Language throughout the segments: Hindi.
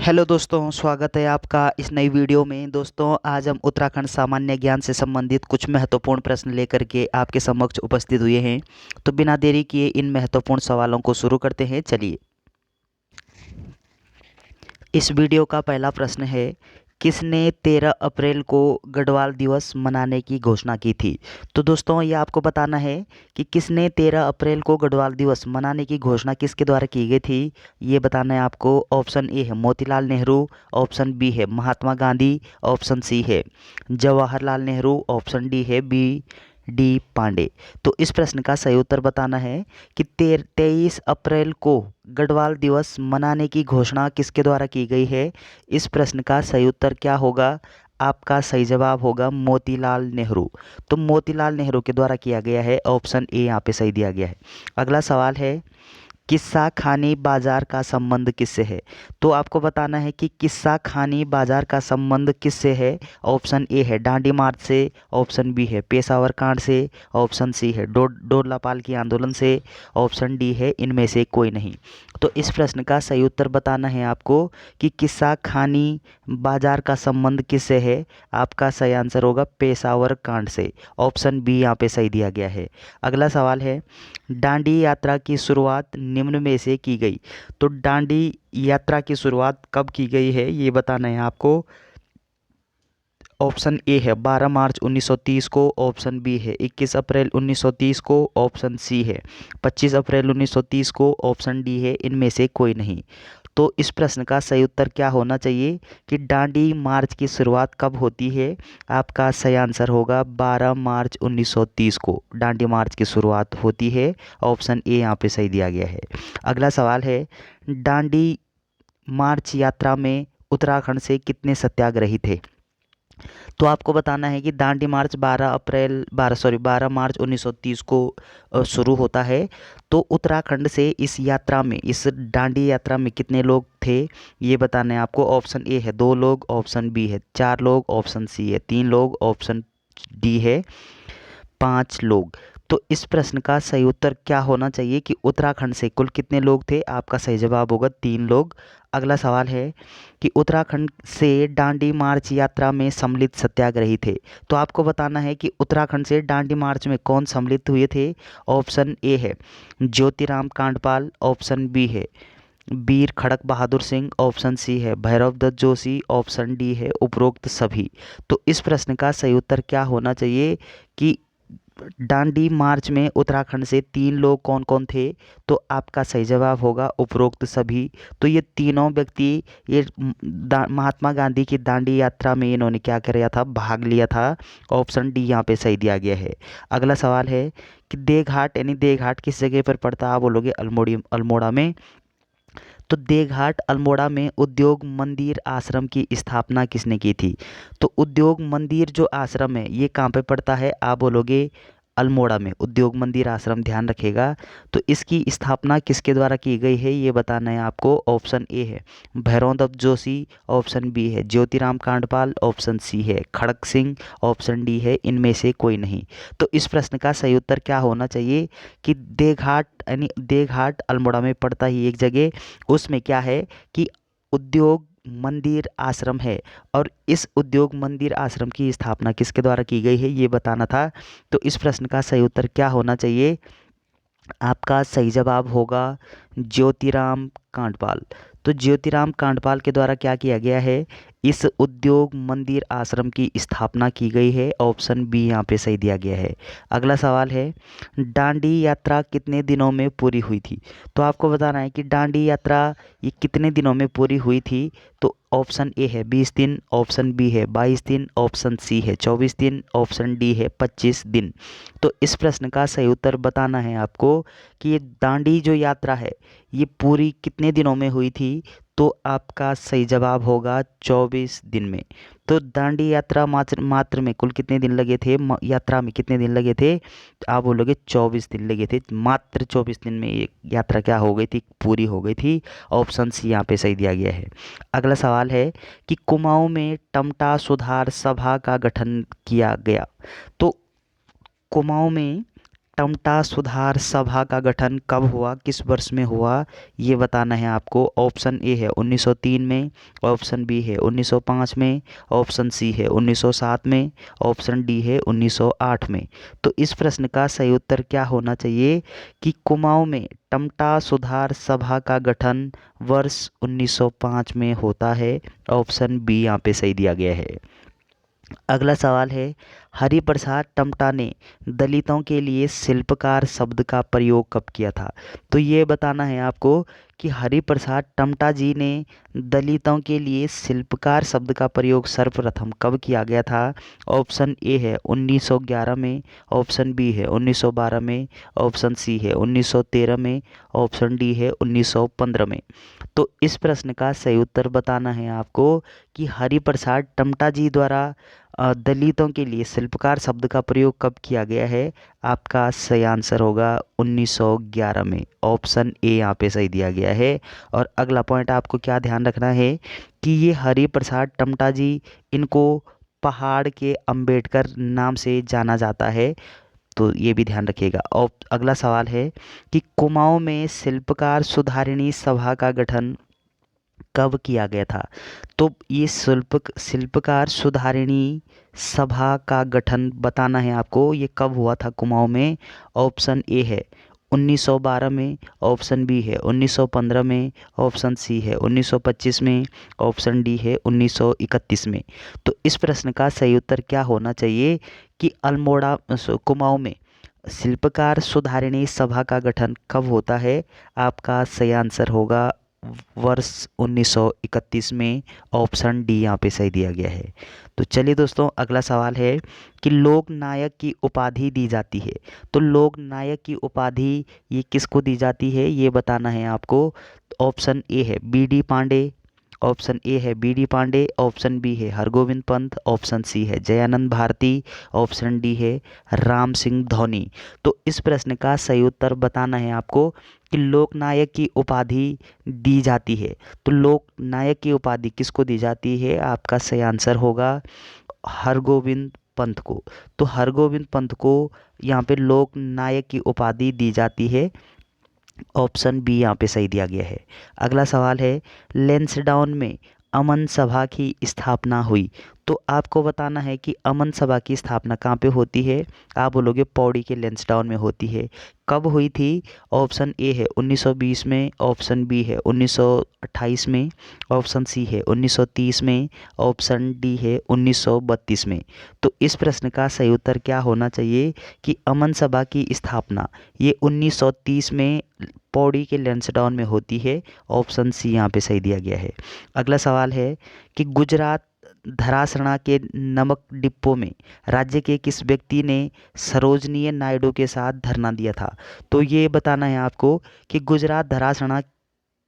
हेलो दोस्तों, स्वागत है आपका इस नई वीडियो में। दोस्तों, आज हम उत्तराखंड सामान्य ज्ञान से संबंधित कुछ महत्वपूर्ण प्रश्न लेकर के आपके समक्ष उपस्थित हुए हैं। तो बिना देरी किए इन महत्वपूर्ण सवालों को शुरू करते हैं। चलिए, इस वीडियो का पहला प्रश्न है, किसने 13 अप्रैल को गढ़वाल दिवस मनाने की घोषणा की थी। तो दोस्तों, ये आपको बताना है कि किसने 13 अप्रैल को गढ़वाल दिवस मनाने की घोषणा किसके द्वारा की गई थी। ये बताना है आपको। ऑप्शन ए है मोतीलाल नेहरू, ऑप्शन बी है महात्मा गांधी, ऑप्शन सी है जवाहरलाल नेहरू, ऑप्शन डी है डी पांडे। तो इस प्रश्न का सही उत्तर बताना है कि 23 अप्रैल को गढ़वाल दिवस मनाने की घोषणा किसके द्वारा की गई है। इस प्रश्न का सही उत्तर क्या होगा। आपका सही जवाब होगा मोतीलाल नेहरू। तो मोतीलाल नेहरू के द्वारा किया गया है। ऑप्शन ए यहाँ पे सही दिया गया है। अगला सवाल है, किस्सा खानी बाजार का संबंध किससे है। तो आपको बताना है कि किस्सा खानी बाजार का संबंध किससे है। ऑप्शन ए है डांडी मार्च से, ऑप्शन बी है पेशावर कांड से, ऑप्शन सी है डोरलापाल की आंदोलन से, ऑप्शन डी है इनमें से कोई नहीं। तो इस प्रश्न का सही उत्तर बताना है आपको कि किस्सा खानी बाजार का संबंध किससे है। आपका सही आंसर होगा पेशावर कांड से। ऑप्शन बी यहाँ पे सही दिया गया है। अगला सवाल है, दांडी यात्रा की शुरुआत निम्न में से की गई। तो दांडी यात्रा की शुरुआत कब की गई है, ये बताना है आपको। ऑप्शन ए है 12 मार्च 1930 को, ऑप्शन बी है 21 अप्रैल 1930 को, ऑप्शन सी है 25 अप्रैल 1930 को, ऑप्शन डी है इनमें से कोई नहीं। तो इस प्रश्न का सही उत्तर क्या होना चाहिए कि दांडी मार्च की शुरुआत कब होती है। आपका सही आंसर होगा 12 मार्च 1930 को दांडी मार्च की शुरुआत होती है। ऑप्शन ए यहाँ पे सही दिया गया है। अगला सवाल है, दांडी मार्च यात्रा में उत्तराखंड से कितने सत्याग्रही थे। तो आपको बताना है कि दांडी मार्च 12 मार्च 1930 को शुरू होता है। तो उत्तराखंड से इस यात्रा में, इस दांडी यात्रा में कितने लोग थे, ये बताना है आपको। ऑप्शन ए है 2 लोग, ऑप्शन बी है 4 लोग, ऑप्शन सी है 3 लोग, ऑप्शन डी है 5 लोग। तो इस प्रश्न का सही उत्तर क्या होना चाहिए कि उत्तराखंड से कुल कितने लोग थे। आपका सही जवाब होगा 3 लोग। अगला सवाल है कि उत्तराखंड से दांडी मार्च यात्रा में सम्मिलित सत्याग्रही थे। तो आपको बताना है कि उत्तराखंड से दांडी मार्च में कौन सम्मिलित हुए थे। ऑप्शन ए है ज्योतिराम कांडपाल, ऑप्शन बी है वीर खड़क बहादुर सिंह, ऑप्शन सी है भैरव दत्त जोशी, ऑप्शन डी है उपरोक्त सभी। तो इस प्रश्न का सही उत्तर क्या होना चाहिए कि दांडी मार्च में उत्तराखंड से 3 लोग कौन कौन थे। तो आपका सही जवाब होगा उपरोक्त सभी। तो ये तीनों व्यक्ति ये महात्मा गांधी की दांडी यात्रा में इन्होंने क्या किया था, भाग लिया था। ऑप्शन डी यहाँ पे सही दिया गया है। अगला सवाल है कि देघाट यानी देघाट किस जगह पर पड़ता है। आप बोलोगे अल्मोड़ा में। तो देघाट अल्मोड़ा में उद्योग मंदिर आश्रम की स्थापना किसने की थी। तो उद्योग मंदिर जो आश्रम है ये कहाँ पे पड़ता है। आप बोलोगे अल्मोड़ा में उद्योग मंदिर आश्रम, ध्यान रखेगा। तो इसकी स्थापना किसके द्वारा की गई है, ये बताना है आपको। ऑप्शन ए है भैरव दत्त जोशी, ऑप्शन बी है ज्योतिराम कांडपाल, ऑप्शन सी है खड़क सिंह, ऑप्शन डी है इनमें से कोई नहीं। तो इस प्रश्न का सही उत्तर क्या होना चाहिए कि देघाट यानी देघाट अल्मोड़ा में पड़ता ही एक जगह, उसमें क्या है कि उद्योग मंदिर आश्रम है। और इस उद्योग मंदिर आश्रम की स्थापना किसके द्वारा की गई है, ये बताना था। तो इस प्रश्न का सही उत्तर क्या होना चाहिए। आपका सही जवाब होगा ज्योतिराम कांडपाल। तो ज्योतिराम कांडपाल के द्वारा क्या किया गया है, इस उद्योग मंदिर आश्रम की स्थापना की गई है। ऑप्शन बी यहाँ पे सही दिया गया है। अगला सवाल है, दांडी यात्रा कितने दिनों में पूरी हुई थी। तो आपको बताना है कि दांडी यात्रा ये कितने दिनों में पूरी हुई थी। तो ऑप्शन ए है 20 दिन, ऑप्शन बी है 22 दिन, ऑप्शन सी है 24 दिन, ऑप्शन डी है 25 दिन। तो इस प्रश्न का सही उत्तर बताना है आपको कि ये दांडी जो यात्रा है ये पूरी कितने दिनों में हुई थी। तो आपका सही जवाब होगा 24 दिन में। तो दांडी यात्रा मात्र में कुल कितने दिन लगे थे, यात्रा में कितने दिन लगे थे। तो आप बोलोगे 24 दिन लगे थे। मात्र 24 दिन में ये यात्रा क्या हो गई थी, पूरी हो गई थी। ऑप्शन सी यहाँ पे सही दिया गया है। अगला सवाल है कि कुमाऊं में टमटा सुधार सभा का गठन किया गया। तो कुमाऊं में टमटा सुधार सभा का गठन कब हुआ, किस वर्ष में हुआ, ये बताना है आपको। ऑप्शन ए है 1903 में, ऑप्शन बी है 1905 में, ऑप्शन सी है 1907 में, ऑप्शन डी है 1908 में। तो इस प्रश्न का सही उत्तर क्या होना चाहिए कि कुमाऊं में टमटा सुधार सभा का गठन वर्ष 1905 में होता है। ऑप्शन बी यहाँ पे सही दिया गया है। अगला सवाल है, हरिप्रसाद टमटा ने दलितों के लिए शिल्पकार शब्द का प्रयोग कब किया था। तो ये बताना है आपको कि हरिप्रसाद टमटा जी ने दलितों के लिए शिल्पकार शब्द का प्रयोग सर्वप्रथम कब किया गया था। ऑप्शन ए है 1911 में, ऑप्शन बी है 1912 में, ऑप्शन सी है 1913 में, ऑप्शन डी है 1915 में। तो इस प्रश्न का सही उत्तर बताना है आपको कि हरिप्रसाद टमटा जी द्वारा दलितों के लिए शिल्पकार शब्द का प्रयोग कब किया गया है। आपका सही आंसर होगा 1911 में। ऑप्शन ए यहाँ पे सही दिया गया है। और अगला पॉइंट आपको क्या ध्यान रखना है कि ये हरिप्रसाद टमटा जी, इनको पहाड़ के अंबेडकर नाम से जाना जाता है, तो ये भी ध्यान रखिएगा। और अगला सवाल है कि कुमाऊं में शिल्पकार सुधारिणी सभा का गठन कब किया गया था। तो ये शिल्पकार सुधारिणी सभा का गठन बताना है आपको, ये कब हुआ था कुमाऊं में। ऑप्शन ए है 1912 में, ऑप्शन बी है 1915 में, ऑप्शन सी है 1925 में, ऑप्शन डी है 1931 में। तो इस प्रश्न का सही उत्तर क्या होना चाहिए कि अल्मोड़ा कुमाऊं में शिल्पकार सुधारिणी सभा का गठन कब होता है। आपका सही आंसर होगा वर्ष 1931 में। ऑप्शन डी यहाँ पे सही दिया गया है। तो चलिए दोस्तों, अगला सवाल है कि लोक नायक की उपाधि दी जाती है। तो लोक नायक की उपाधि ये किसको दी जाती है, ये बताना है आपको। ऑप्शन ए है B D Pandey, option A है B D Pandey, option B है हरगोविंद पंत, ऑप्शन सी है जयानंद भारती, ऑप्शन डी है राम सिंह धोनी। तो इस प्रश्न का सही उत्तर बताना है आपको कि लोकनायक की उपाधि दी जाती है। तो लोकनायक की उपाधि किसको दी जाती है। आपका सही आंसर होगा हरगोविंद पंत को। तो हरगोविंद पंत को यहाँ पे लोकनायक की उपाधि दी जाती है। ऑप्शन बी यहाँ पे सही दिया गया है। अगला सवाल है, लैंसडाउन में अमन सभा की स्थापना हुई। तो आपको बताना है कि अमन सभा की स्थापना कहाँ पे होती है। आप बोलोगे पौड़ी के लैंसडाउन में होती है। कब हुई थी। ऑप्शन ए है 1920 में, ऑप्शन बी है 1928 में, ऑप्शन सी है 1930 में, ऑप्शन डी है 1932 में। तो इस प्रश्न का सही उत्तर क्या होना चाहिए कि अमन सभा की स्थापना ये 1930 में पौड़ी के लैंसडाउन में होती है। ऑप्शन सी यहाँ पे सही दिया गया है। अगला सवाल है कि गुजरात धरासणा के नमक डिपो में राज्य के किस व्यक्ति ने सरोजनीय नायडू के साथ धरना दिया था। तो ये बताना है आपको कि गुजरात धरासणा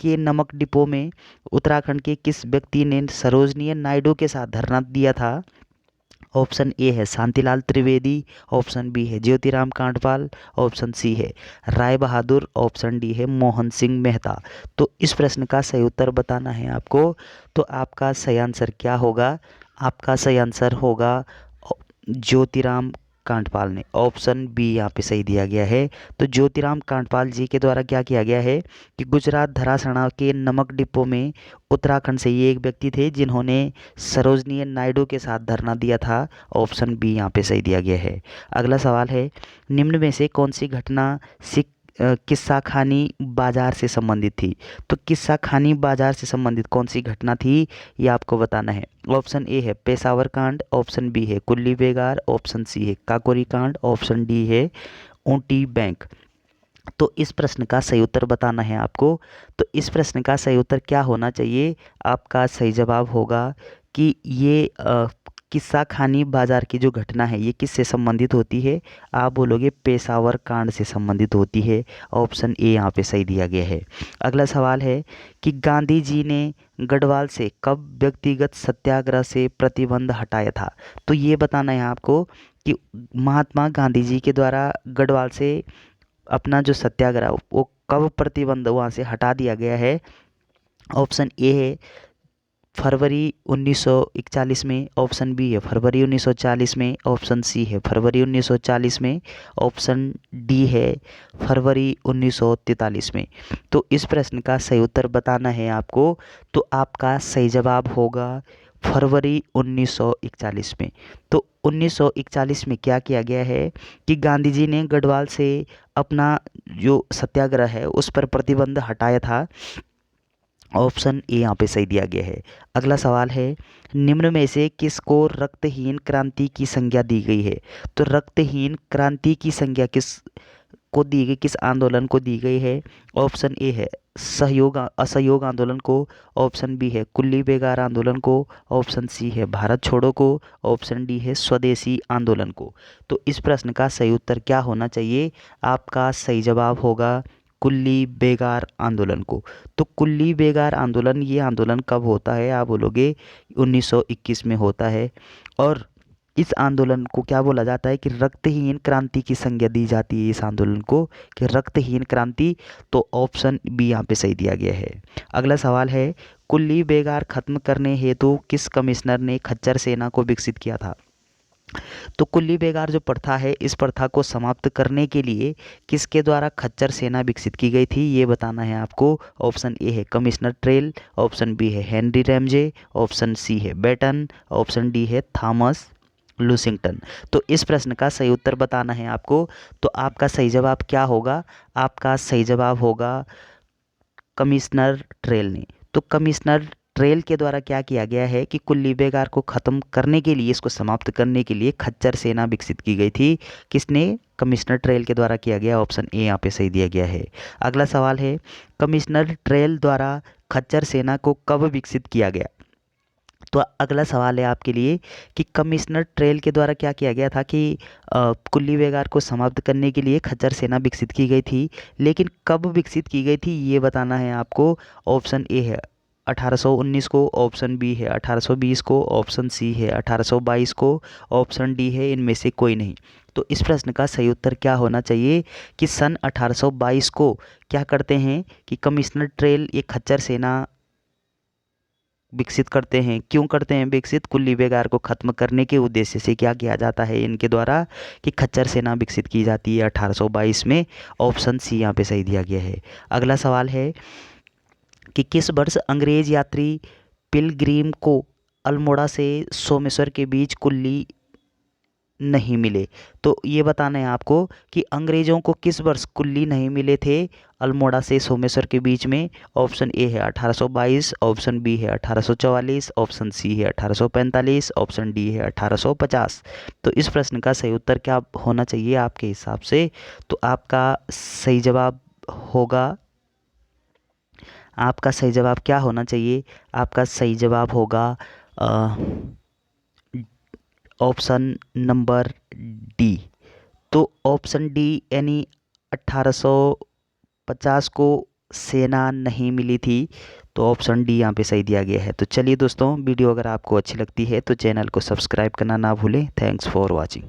के नमक डिपो में उत्तराखंड के किस व्यक्ति ने सरोजनीय नायडू के साथ धरना दिया था। ऑप्शन ए है शांतिलाल त्रिवेदी, ऑप्शन बी है ज्योतिराम कांडपाल, ऑप्शन सी है राय बहादुर, ऑप्शन डी है मोहन सिंह मेहता। तो इस प्रश्न का सही उत्तर बताना है आपको। तो आपका सही आंसर क्या होगा। आपका सही आंसर होगा ज्योतिराम कांडपाल ने। ऑप्शन बी यहाँ पे सही दिया गया है। तो ज्योतिराम कांडपाल जी के द्वारा क्या किया गया है कि गुजरात धरासणा के नमक डिपो में उत्तराखंड से ये एक व्यक्ति थे जिन्होंने सरोजनी नायडू के साथ धरना दिया था। ऑप्शन बी यहाँ पे सही दिया गया है। अगला सवाल है, निम्न में से कौन सी घटना किस्सा खानी बाजार से संबंधित थी। तो किस्सा खानी बाजार से संबंधित कौन सी घटना थी ये आपको बताना है। ऑप्शन ए है पेशावर कांड, ऑप्शन बी है कुल्ली बेगार, ऑप्शन सी है काकोरी कांड, ऑप्शन डी है ऊटी बैंक। तो इस प्रश्न का सही उत्तर बताना है आपको। तो इस प्रश्न का सही उत्तर क्या होना चाहिए। आपका सही जवाब होगा कि ये किस्सा खानी बाजार की जो घटना है ये किससे संबंधित होती है। आप बोलोगे पेशावर कांड से संबंधित होती है। ऑप्शन ए यहाँ पे सही दिया गया है। अगला सवाल है कि गांधी जी ने गढ़वाल से कब व्यक्तिगत सत्याग्रह से प्रतिबंध हटाया था। तो ये बताना है आपको कि महात्मा गांधी जी के द्वारा गढ़वाल से अपना जो सत्याग्रह वो कब प्रतिबंध वहाँ से हटा दिया गया है। ऑप्शन ए है फरवरी 1941 में, ऑप्शन बी है फरवरी 1940 में, ऑप्शन सी है फरवरी 1940 में, ऑप्शन डी है फरवरी 1943 में। तो इस प्रश्न का सही उत्तर बताना है आपको। तो आपका सही जवाब होगा फरवरी 1941 में। तो 1941 में क्या किया गया है कि गांधी जी ने गढ़वाल से अपना जो सत्याग्रह है उस पर प्रतिबंध हटाया था। ऑप्शन ए यहाँ पे सही दिया गया है। अगला सवाल है, निम्न में से किसको रक्तहीन क्रांति की संज्ञा दी गई है? तो रक्तहीन क्रांति की संज्ञा किस को दी गई, किस आंदोलन को दी गई है? ऑप्शन ए है असहयोग आंदोलन को, ऑप्शन बी है कुल्ली बेगार आंदोलन को, ऑप्शन सी है भारत छोड़ो को, ऑप्शन डी है स्वदेशी आंदोलन को। तो इस प्रश्न का सही उत्तर क्या होना चाहिए? आपका सही जवाब होगा कुल्ली बेगार आंदोलन को। तो कुल्ली बेगार आंदोलन, ये आंदोलन कब होता है? आप बोलोगे 1921 में होता है। और इस आंदोलन को क्या बोला जाता है कि रक्तहीन क्रांति की संज्ञा दी जाती है इस आंदोलन को, कि रक्तहीन क्रांति। तो ऑप्शन बी यहाँ पे सही दिया गया है। अगला सवाल है, कुल्ली बेगार खत्म करने हेतु किस कमिश्नर ने खच्चर सेना को विकसित किया था? तो कुल्ली बेगार जो प्रथा है, इस प्रथा को समाप्त करने के लिए किसके द्वारा खच्चर सेना विकसित की गई थी, ये बताना है आपको। ऑप्शन ए है कमिश्नर ट्रेल, ऑप्शन बी है हेनरी रैमजे, ऑप्शन सी है बेटन, ऑप्शन डी है थॉमस लुसिंगटन। तो इस प्रश्न का सही उत्तर बताना है आपको। तो आपका सही जवाब क्या होगा? आपका सही जवाब होगा कमिश्नर ट्रेल ने। तो कमिश्नर ट्रेल के द्वारा क्या किया गया है कि कुल्ली बेगार को ख़त्म करने के लिए, इसको समाप्त करने के लिए खच्चर सेना विकसित की गई थी। किसने? कमिश्नर ट्रेल के द्वारा किया गया। ऑप्शन ए यहाँ पे सही दिया गया है। अगला सवाल है, कमिश्नर ट्रेल द्वारा खच्चर सेना को कब विकसित किया गया? तो अगला सवाल है आपके लिए कि कमिश्नर ट्रेल के द्वारा क्या किया गया था कि कुल्ली बेगार को समाप्त करने के लिए खच्चर सेना विकसित की गई थी, लेकिन कब विकसित की गई थी ये बताना है आपको। ऑप्शन ए है 1819 को, ऑप्शन बी है 1820 को, ऑप्शन सी है 1822 को, ऑप्शन डी है इनमें से कोई नहीं। तो इस प्रश्न का सही उत्तर क्या होना चाहिए कि सन 1822 को क्या करते हैं कि कमिश्नर ट्रेल ये खच्चर सेना विकसित करते हैं। क्यों करते हैं विकसित? कुल्ली बेगार को खत्म करने के उद्देश्य से क्या किया जाता है इनके द्वारा कि खच्चर सेना विकसित की जाती है 1822 में। ऑप्शन सी यहाँ पे सही दिया गया है। अगला सवाल है कि किस वर्ष अंग्रेज यात्री पिलग्रिम को अल्मोड़ा से सोमेश्वर के बीच कुल्ली नहीं मिले? तो ये बताना है आपको कि अंग्रेजों को किस वर्ष कुल्ली नहीं मिले थे अल्मोड़ा से सोमेश्वर के बीच में। ऑप्शन ए है 1822, ऑप्शन बी है 1844, ऑप्शन सी है 1845, ऑप्शन डी है 1850। तो इस प्रश्न का सही उत्तर क्या होना चाहिए आपके हिसाब से? तो आपका सही जवाब होगा, आपका सही जवाब क्या होना चाहिए? आपका सही जवाब होगा ऑप्शन नंबर डी। तो ऑप्शन डी यानी 1850 को सेना नहीं मिली थी। तो ऑप्शन डी यहाँ पे सही दिया गया है। तो चलिए दोस्तों, वीडियो अगर आपको अच्छी लगती है तो चैनल को सब्सक्राइब करना ना भूलें। Thanks for watching.